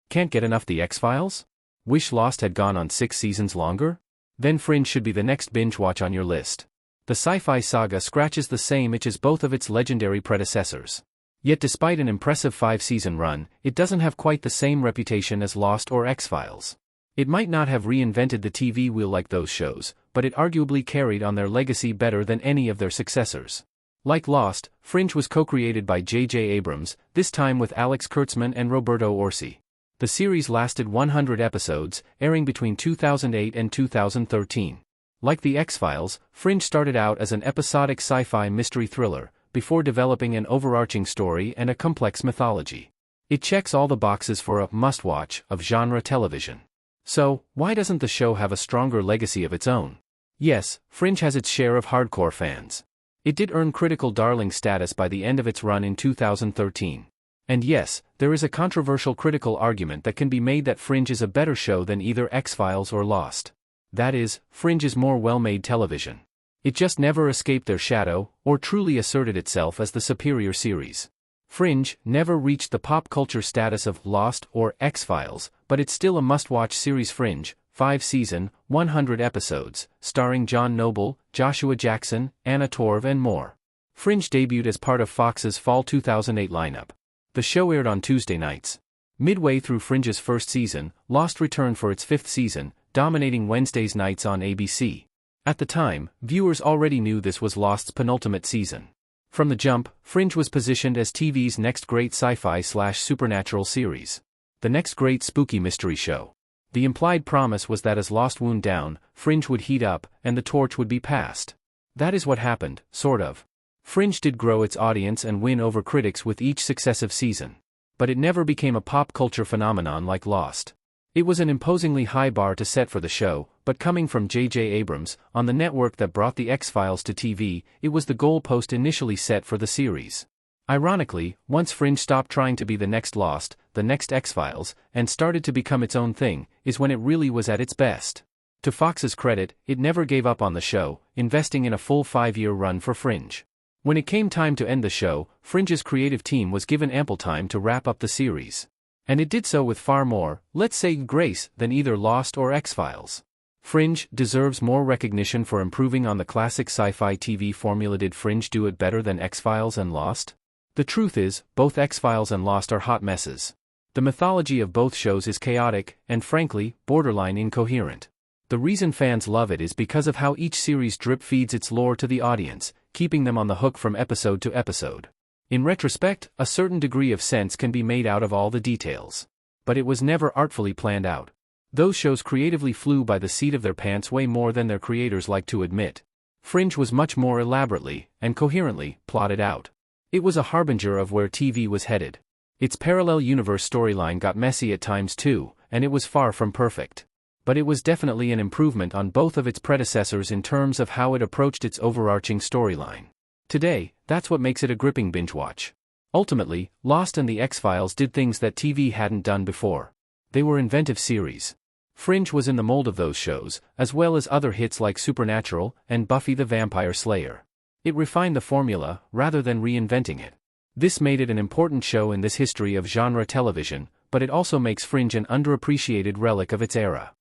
Can't get enough The X-Files? Wish Lost had gone on 6 seasons longer? Then Fringe should be the next binge watch on your list. The sci-fi saga scratches the same itch as both of its legendary predecessors. Yet despite an impressive 5-season run, it doesn't have quite the same reputation as Lost or X-Files. It might not have reinvented the TV wheel like those shows, but it arguably carried on their legacy better than any of their successors. Like Lost, Fringe was co-created by J.J. Abrams, this time with Alex Kurtzman and Roberto Orci. The series lasted 100 episodes, airing between 2008 and 2013. Like The X-Files, Fringe started out as an episodic sci-fi mystery thriller, before developing an overarching story and a complex mythology. It checks all the boxes for a must-watch of genre television. So, why doesn't the show have a stronger legacy of its own? Yes, Fringe has its share of hardcore fans. It did earn critical darling status by the end of its run in 2013. And yes, there is a controversial critical argument that can be made that Fringe is a better show than either X-Files or Lost. That is, Fringe is more well-made television. It just never escaped their shadow, or truly asserted itself as the superior series. Fringe never reached the pop culture status of Lost or X-Files, but it's still a must-watch series. Fringe, 5-season, 100 episodes, starring John Noble, Joshua Jackson, Anna Torv and more. Fringe debuted as part of Fox's fall 2008 lineup. The show aired on Tuesday nights. Midway through Fringe's first season, Lost returned for its 5th season, dominating Wednesdays nights on ABC. At the time, viewers already knew this was Lost's penultimate season. From the jump, Fringe was positioned as TV's next great sci-fi/supernatural series. The next great spooky mystery show. The implied promise was that as Lost wound down, Fringe would heat up, and the torch would be passed. That is what happened, sort of. Fringe did grow its audience and win over critics with each successive season. But it never became a pop culture phenomenon like Lost. It was an imposingly high bar to set for the show, but coming from J.J. Abrams, on the network that brought The X-Files to TV, it was the goalpost initially set for the series. Ironically, once Fringe stopped trying to be the next Lost, the next X-Files, and started to become its own thing, is when it really was at its best. To Fox's credit, it never gave up on the show, investing in a full 5-year run for Fringe. When it came time to end the show, Fringe's creative team was given ample time to wrap up the series. And it did so with far more, let's say, grace than either Lost or X-Files. Fringe deserves more recognition for improving on the classic sci-fi TV formula. Did Fringe do it better than X-Files and Lost? The truth is, both X-Files and Lost are hot messes. The mythology of both shows is chaotic, and frankly, borderline incoherent. The reason fans love it is because of how each series drip-feeds its lore to the audience, keeping them on the hook from episode to episode. In retrospect, a certain degree of sense can be made out of all the details. But it was never artfully planned out. Those shows creatively flew by the seat of their pants way more than their creators like to admit. Fringe was much more elaborately, and coherently, plotted out. It was a harbinger of where TV was headed. Its parallel universe storyline got messy at times too, and it was far from perfect. But it was definitely an improvement on both of its predecessors in terms of how it approached its overarching storyline. Today, that's what makes it a gripping binge watch. Ultimately, Lost and The X-Files did things that TV hadn't done before. They were inventive series. Fringe was in the mold of those shows, as well as other hits like Supernatural and Buffy the Vampire Slayer. It refined the formula, rather than reinventing it. This made it an important show in this history of genre television, but it also makes Fringe an underappreciated relic of its era.